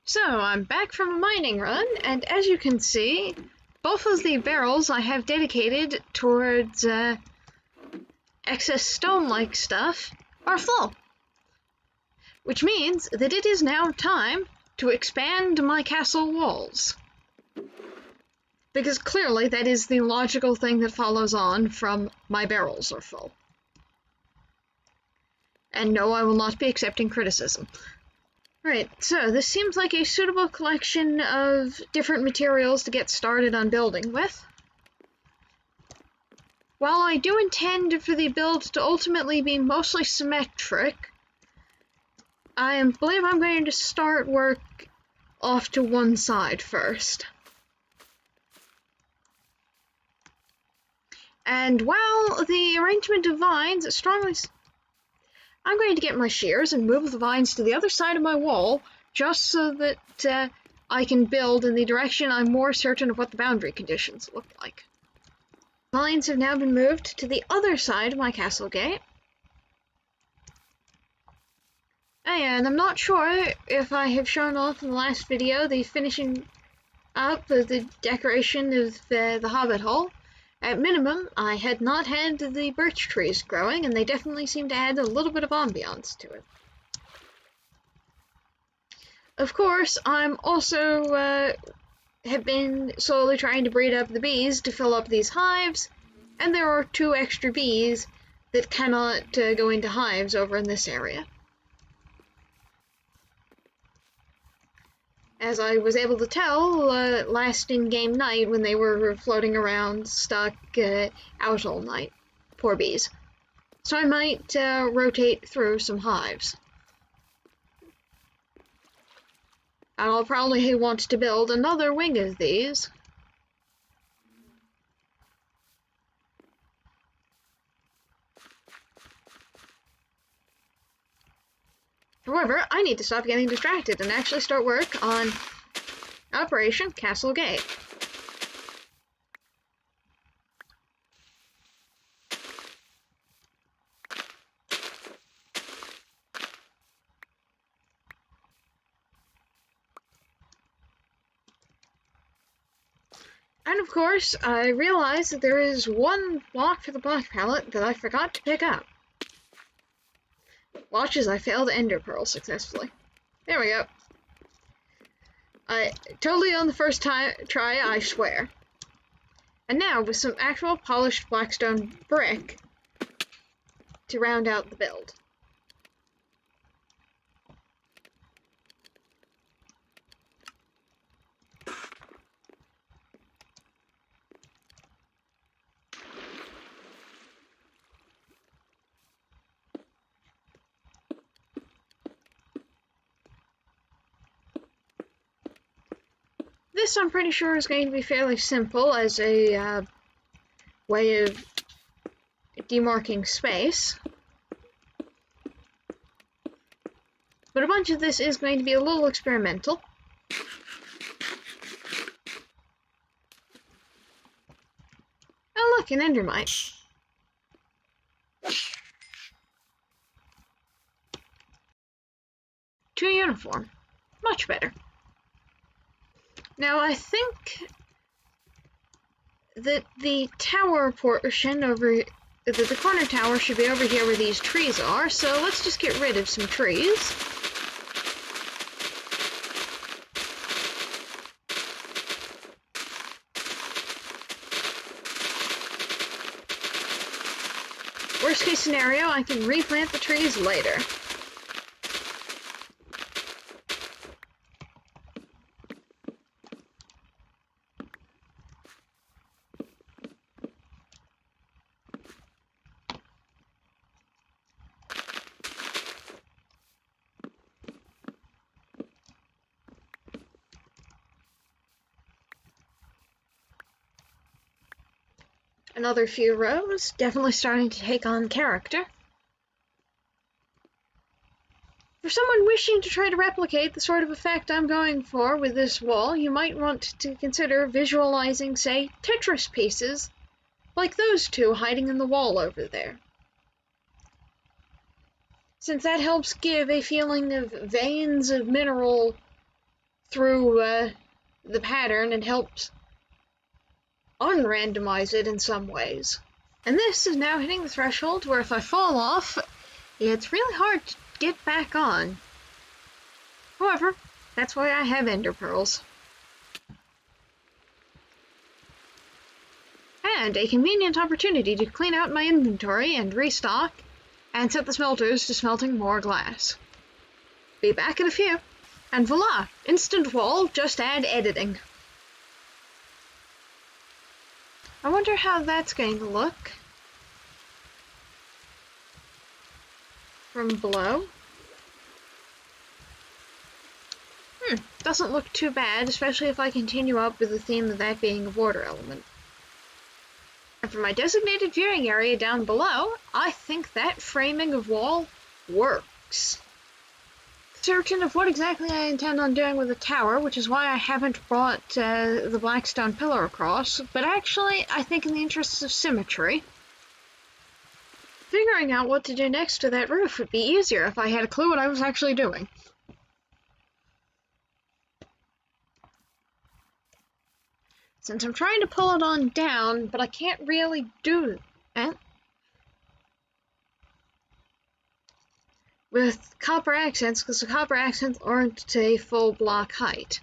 So, I'm back from a mining run, and as you can see, both of the barrels I have dedicated towards excess stone-like stuff are full. Which means that it is now time to expand my castle walls. Because clearly that is the logical thing that follows on from my barrels are full. And no, I will not be accepting criticism. Right, so this seems like a suitable collection of different materials to get started on building with. While I do intend for the build to ultimately be mostly symmetric, I believe I'm going to start work off to one side first. And while the arrangement of vines strongly... I'm going to get my shears and move the vines to the other side of my wall, just so that I can build in the direction I'm more certain of what the boundary conditions look like. Vines have now been moved to the other side of my castle gate. And I'm not sure if I have shown off in the last video the finishing up of the decoration of the Hobbit hole. At minimum, I had not had the birch trees growing, and they definitely seem to add a little bit of ambiance to it. Of course, I'm also have been slowly trying to breed up the bees to fill up these hives, and there are 2 extra bees that cannot go into hives over in this area. As I was able to tell last in-game night when they were floating around stuck out all night. Poor bees. So I might rotate through some hives. And I'll probably want to build another wing of these. However, I need to stop getting distracted and actually start work on Operation Castle Gate. And of course, I realized that there is one block for the block palette that I forgot to pick up. Watch as I fail to ender pearl successfully. There we go. Totally on the first try, I swear. And now, with some actual polished blackstone brick to round out the build. This, I'm pretty sure, is going to be fairly simple as a way of demarking space. But a bunch of this is going to be a little experimental. Oh look, an endermite. Too uniform. Much better. Now, I think that the tower portion over, the corner tower should be over here where these trees are, so let's just get rid of some trees. Worst case scenario, I can replant the trees later. Another few rows, definitely starting to take on character. For someone wishing to try to replicate the sort of effect I'm going for with this wall, you might want to consider visualizing, say, Tetris pieces, like those 2 hiding in the wall over there. Since that helps give a feeling of veins of mineral through the pattern and helps unrandomize it in some ways. And this is now hitting the threshold where if I fall off, it's really hard to get back on. However, that's why I have ender pearls. And a convenient opportunity to clean out my inventory and restock, and set the smelters to smelting more glass. Be back in a few, and voila! Instant wall, just add editing. I wonder how that's going to look from below. Doesn't look too bad, especially if I continue up with the theme of that being a water element. And for my designated viewing area down below, I think that framing of wall works. Certain of what exactly I intend on doing with the tower, which is why I haven't brought the blackstone pillar across, but actually, I think in the interests of symmetry, figuring out what to do next to that roof would be easier if I had a clue what I was actually doing. Since I'm trying to pull it on down, but I can't really do that with copper accents, because the copper accents aren't a full block height.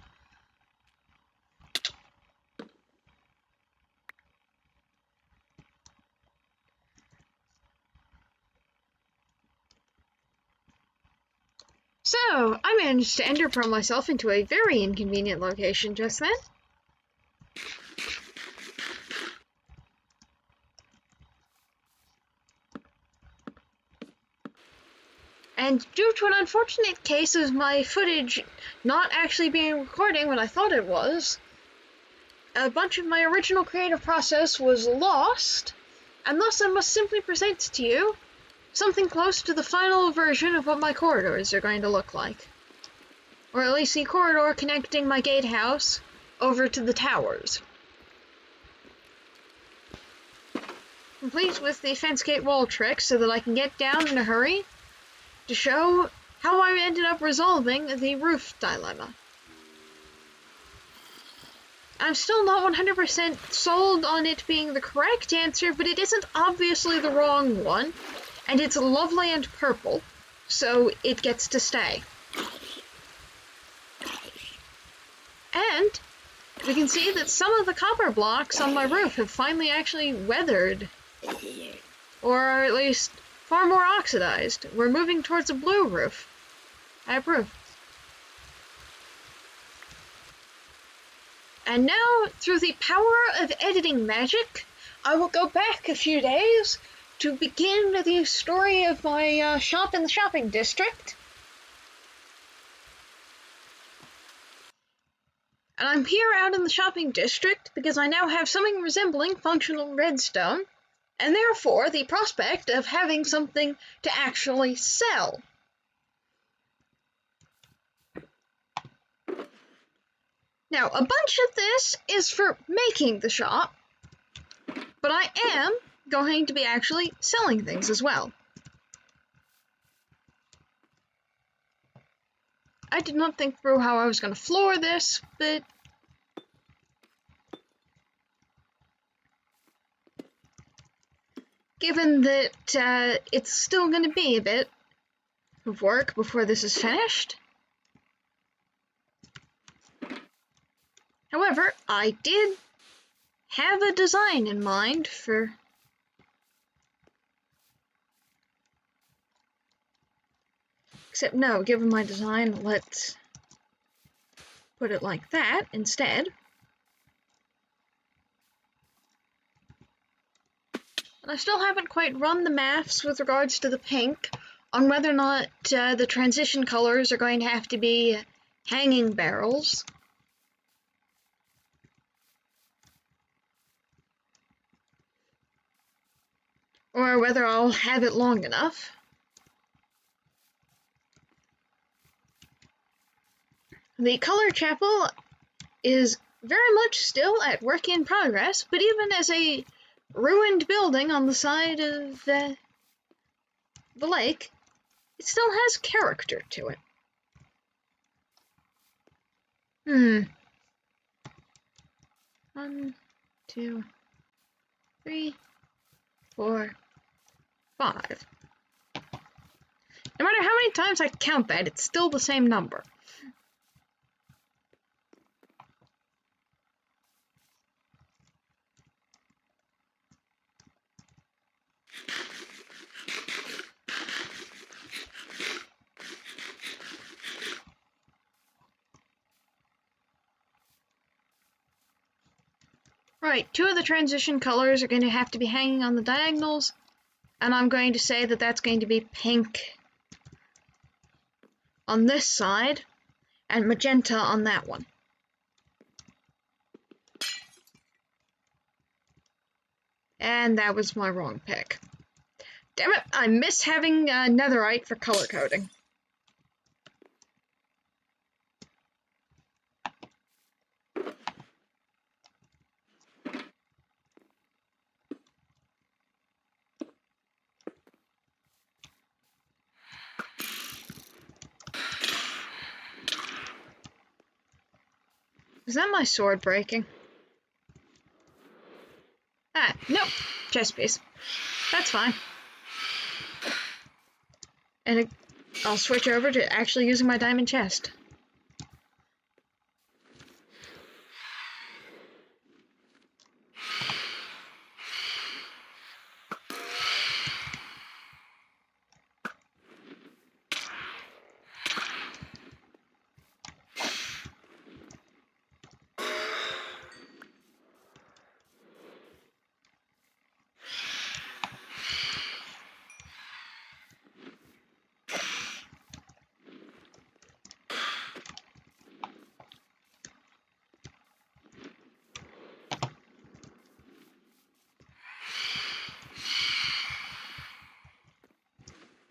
So, I managed to ender pearl myself into a very inconvenient location just then. And due to an unfortunate case of my footage not actually being recording when I thought it was, a bunch of my original creative process was lost, and thus I must simply present to you something close to the final version of what my corridors are going to look like. Or at least the corridor connecting my gatehouse over to the towers. Complete with the fence gate wall trick so that I can get down in a hurry to show how I ended up resolving the roof dilemma. I'm still not 100% sold on it being the correct answer, but it isn't obviously the wrong one, and it's lovely and purple, so it gets to stay. And we can see that some of the copper blocks on my roof have finally actually weathered, or are at least far more oxidized. We're moving towards a blue roof. I approve. And now, through the power of editing magic, I will go back a few days to begin the story of my shop in the shopping district. And I'm here out in the shopping district because I now have something resembling functional redstone, and therefore the prospect of having something to actually sell. Now, a bunch of this is for making the shop, but I am going to be actually selling things as well. I did not think through how I was going to floor this, but given that it's still going to be a bit of work before this is finished. However, I did have a design in mind for except no, given my design, let's put it like that instead. And I still haven't quite run the maths with regards to the pink on whether or not the transition colors are going to have to be hanging barrels. Or whether I'll have it long enough. The color chapel is very much still at work in progress, but even as a ruined building on the side of the lake, it still has character to it. Hmm. 1, 2, 3, 4, 5. No matter how many times I count that, it's still the same number. Right, 2 of the transition colors are going to have to be hanging on the diagonals, and I'm going to say that that's going to be pink on this side and magenta on that one. And that was my wrong pick. Damn it, I miss having netherite for color coding. Is that my sword breaking? Ah, nope. Chest piece. That's fine. And I'll switch over to actually using my diamond chest.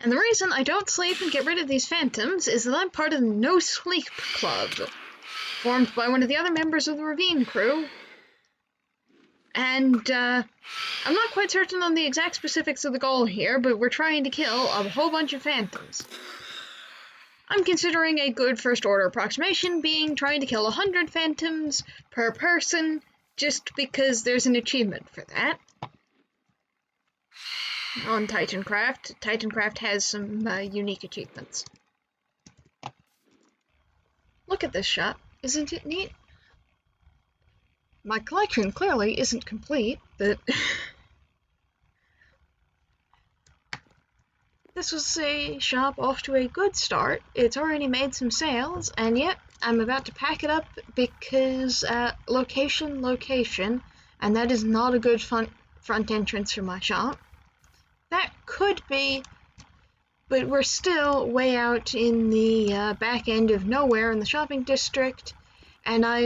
And the reason I don't sleep and get rid of these phantoms is that I'm part of the No Sleep Club, formed by one of the other members of the Ravine crew. And I'm not quite certain on the exact specifics of the goal here, but we're trying to kill a whole bunch of phantoms. I'm considering a good first order approximation being trying to kill 100 phantoms per person, just because there's an achievement for that. On Titancraft. Titancraft has some unique achievements. Look at this shot. Isn't it neat? My collection clearly isn't complete, but this was a shop off to a good start. It's already made some sales, and yet I'm about to pack it up because location, and that is not a good front entrance for my shop. That could be, but we're still way out in the back end of nowhere in the shopping district, and I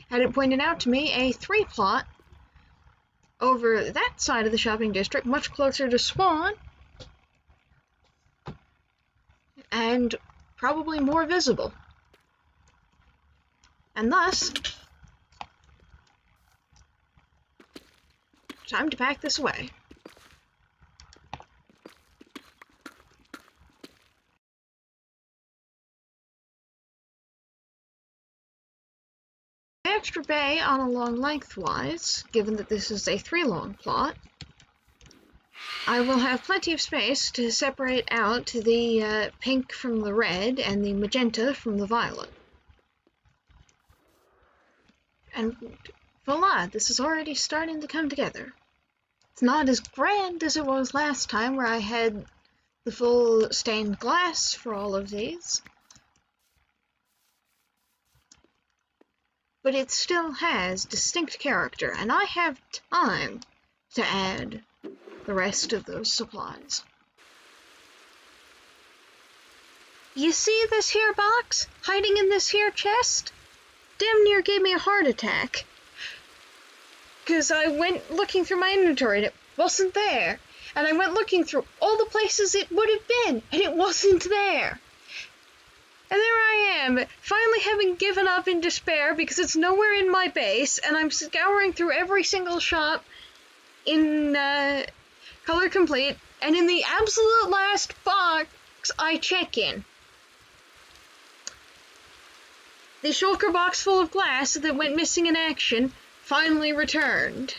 had it pointed out to me a 3 plot over that side of the shopping district, much closer to Swan, and probably more visible. And thus, time to pack this away. Extra bay on a long lengthwise, given that this is a 3 long plot, I will have plenty of space to separate out the pink from the red and the magenta from the violet. And voila, this is already starting to come together. It's not as grand as it was last time, where I had the full stained glass for all of these, but it still has distinct character, and I have time to add the rest of those supplies. You see this here box hiding in this here chest? Damn near gave me a heart attack, because I went looking through my inventory and it wasn't there, and I went looking through all the places it would have been and it wasn't there. And there I am, finally having given up in despair because it's nowhere in my base, and I'm scouring through every single shop in Color Complete, and in the absolute last box I check in. The shulker box full of glass that went missing in action finally returned.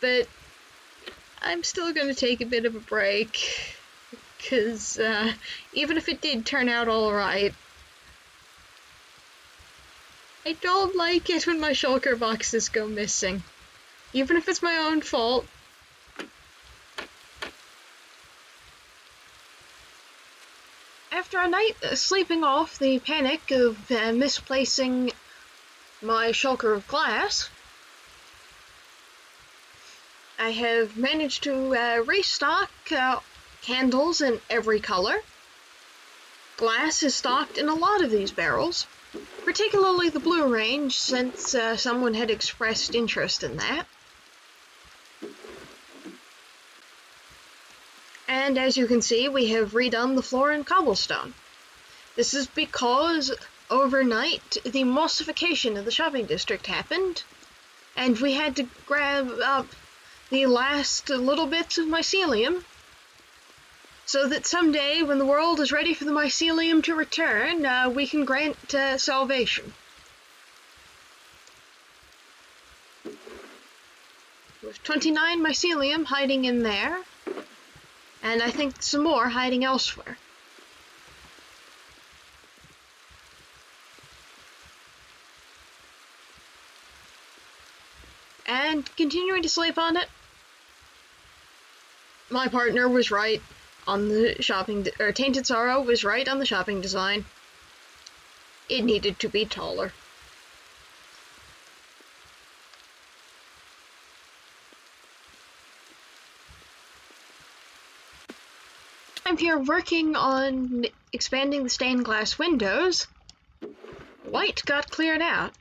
But I'm still going to take a bit of a break, because even if it did turn out alright, I don't like it when my shulker boxes go missing. Even if it's my own fault. After a night sleeping off the panic of misplacing my shulker of glass, I have managed to restock candles in every color. Glass is stocked in a lot of these barrels, particularly the blue range, since someone had expressed interest in that. And as you can see, we have redone the floor in cobblestone. This is because overnight the emulsification of the shopping district happened, and we had to grab up the last little bits of mycelium, so that someday, when the world is ready for the mycelium to return, we can grant salvation. With 29 mycelium hiding in there, and I think some more hiding elsewhere. And continuing to sleep on it, my partner was right on the shopping, or Tainted Sorrow was right on the shopping design. It needed to be taller. I'm here working on expanding the stained glass windows. White got cleared out.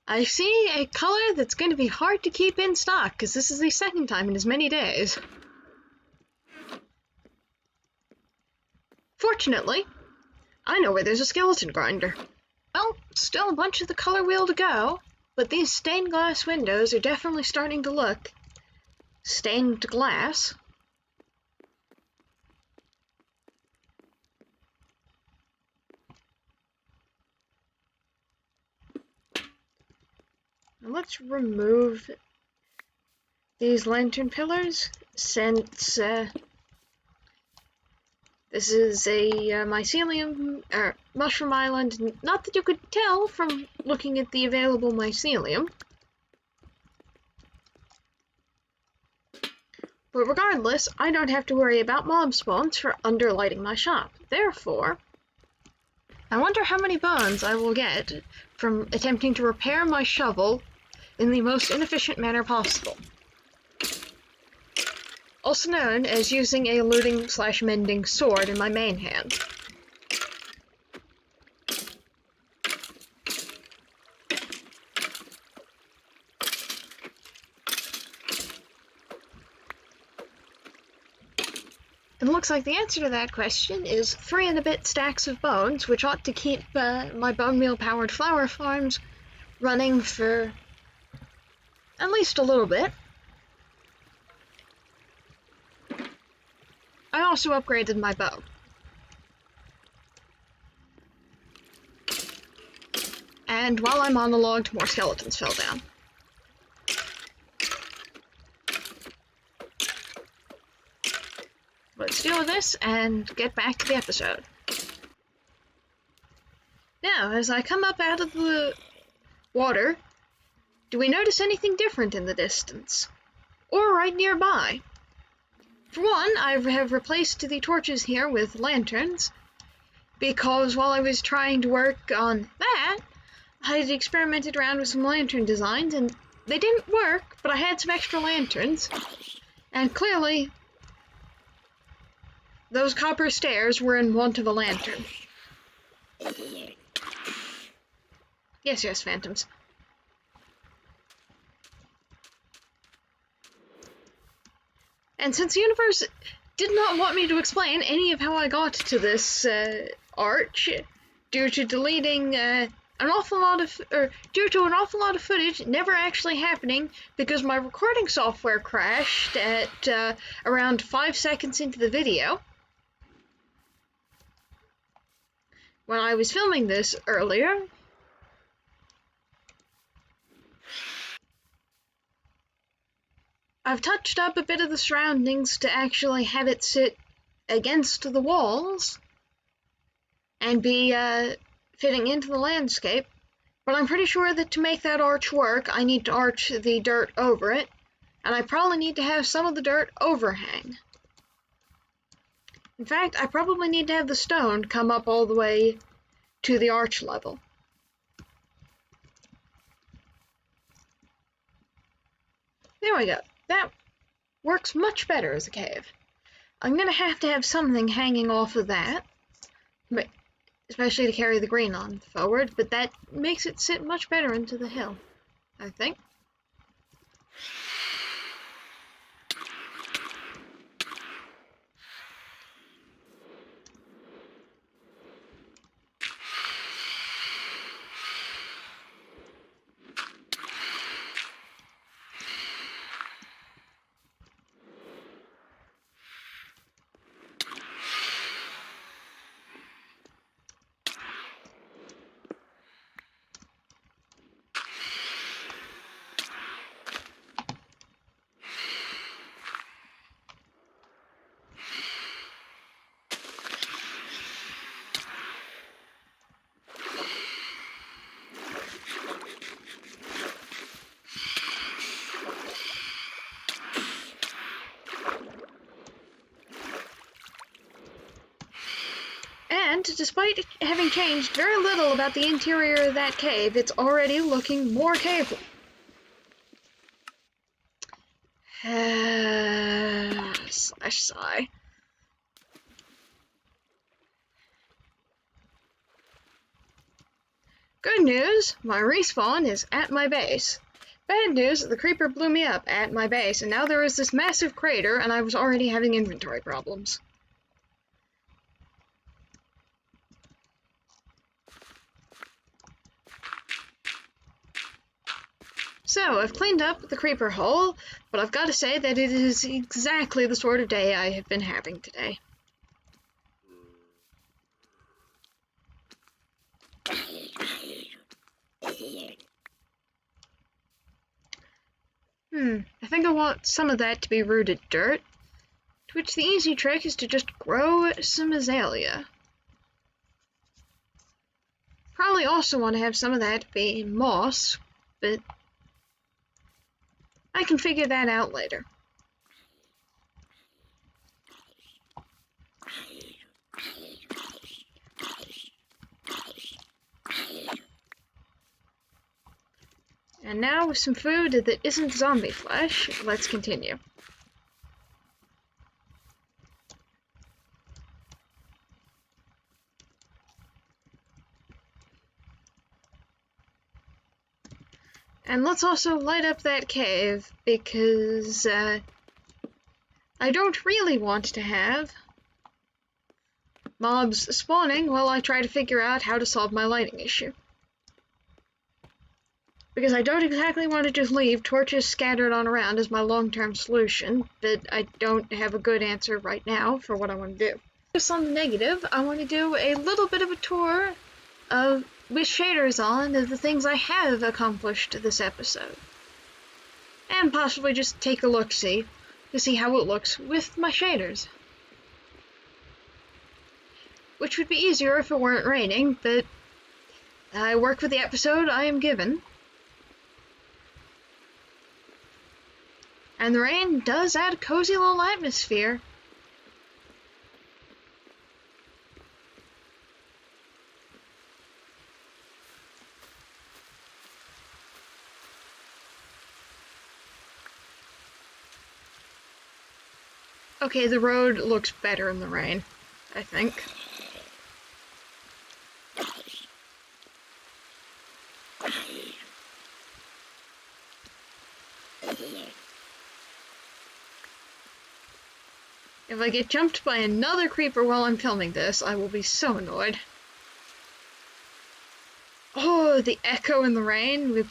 I see a color that's going to be hard to keep in stock, because this is the second time in as many days. Fortunately, I know where there's a skeleton grinder. Well, still a bunch of the color wheel to go, but these stained glass windows are definitely starting to look stained glass. Let's remove these lantern pillars, since this is a mycelium, or mushroom island, not that you could tell from looking at the available mycelium. But regardless, I don't have to worry about mob spawns for underlighting my shop. Therefore, I wonder how many bones I will get from attempting to repair my shovel in the most inefficient manner possible. Also known as using a looting/mending sword in my main hand. It looks like the answer to that question is 3 and a bit stacks of bones, which ought to keep my bone meal powered flower farms running for at least a little bit. I also upgraded my bow. And while I monologued, more skeletons fell down. Let's deal with this and get back to the episode. Now, as I come up out of the water, do we notice anything different in the distance? Or right nearby? For one, I have replaced the torches here with lanterns, because while I was trying to work on that, I had experimented around with some lantern designs, and they didn't work, but I had some extra lanterns, and clearly those copper stairs were in want of a lantern. Yes, phantoms. And since the universe did not want me to explain any of how I got to this arch, due to deleting an awful lot of footage never actually happening because my recording software crashed at around 5 seconds into the video, when I was filming this earlier, I've touched up a bit of the surroundings to actually have it sit against the walls and be fitting into the landscape, but I'm pretty sure that to make that arch work, I need to arch the dirt over it, and I probably need to have some of the dirt overhang. In fact, I probably need to have the stone come up all the way to the arch level. There we go. That works much better as a cave. I'm going to have something hanging off of that, but especially to carry the green on forward, but that makes it sit much better into the hill, I think. And despite having changed very little about the interior of that cave, it's already looking more cave-like. Slash sigh. Good news, my respawn is at my base. Bad news, the creeper blew me up at my base, and now there is this massive crater, and I was already having inventory problems. So, I've cleaned up the creeper hole, but I've got to say that it is exactly the sort of day I have been having today. I think I want some of that to be rooted dirt, to which the easy trick is to just grow some azalea. Probably also want to have some of that be moss, but I can figure that out later. And now with some food that isn't zombie flesh, let's continue. And let's also light up that cave, because I don't really want to have mobs spawning while I try to figure out how to solve my lighting issue. Because I don't exactly want to just leave torches scattered on around as my long-term solution, but I don't have a good answer right now for what I want to do. Just on the negative, I want to do a little bit of a tour of with shaders on of the things I have accomplished this episode. And possibly just take a look-see to see how it looks with my shaders. Which would be easier if it weren't raining, but I work with the episode I am given. And the rain does add a cozy little atmosphere. Okay, the road looks better in the rain, I think. If I get jumped by another creeper while I'm filming this, I will be so annoyed. Oh, the echo in the rain with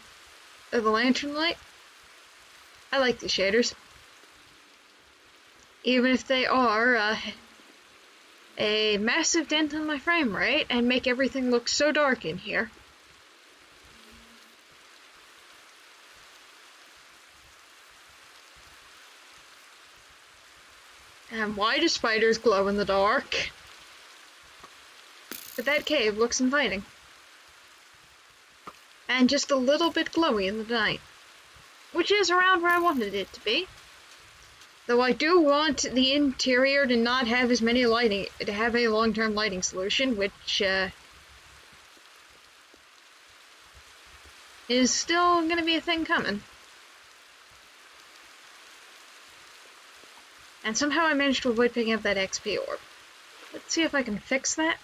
the lantern light. I like these shaders. Even if they are a massive dent on my frame rate and make everything look so dark in here. And why do spiders glow in the dark? But that cave looks inviting. And just a little bit glowy in the night. Which is around where I wanted it to be. Though I do want the interior to not have as many lighting, to have a long-term lighting solution, which is still going to be a thing coming. And somehow I managed to avoid picking up that XP orb. Let's see if I can fix that.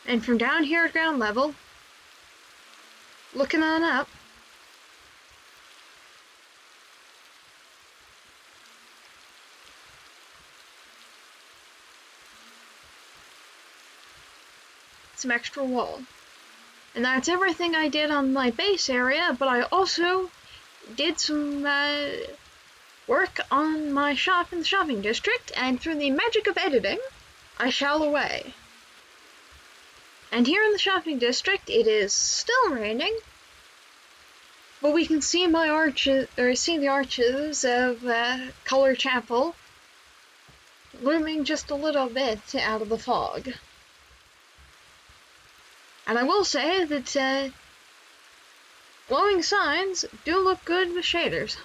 And from down here at ground level, looking on up, some extra wall. And that's everything I did on my base area, but I also did some work on my shop in the shopping district, and through the magic of editing, I shall away. And here in the shopping district, it is still raining, but we can see my arches, or see the arches of Color Chapel looming just a little bit out of the fog. And I will say that glowing signs do look good with shaders.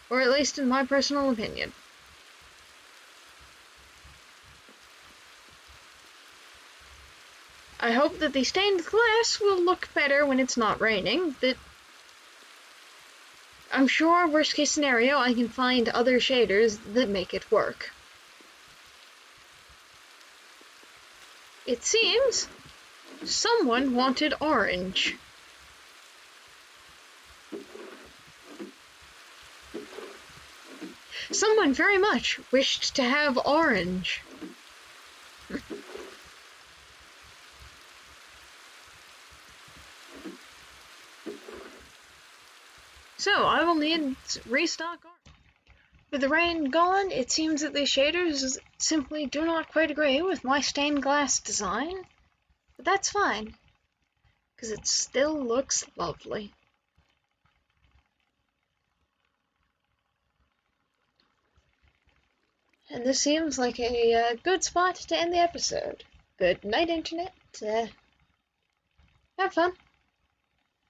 Or at least in my personal opinion. I hope that the stained glass will look better when it's not raining. That I'm sure, worst case scenario, I can find other shaders that make it work. It seems someone wanted orange. Someone very much wished to have orange. So, I will need to restock orange. With the rain gone, it seems that these shaders simply do not quite agree with my stained glass design. But that's fine, because it still looks lovely. And this seems like a good spot to end the episode. Good night, Internet. Have fun.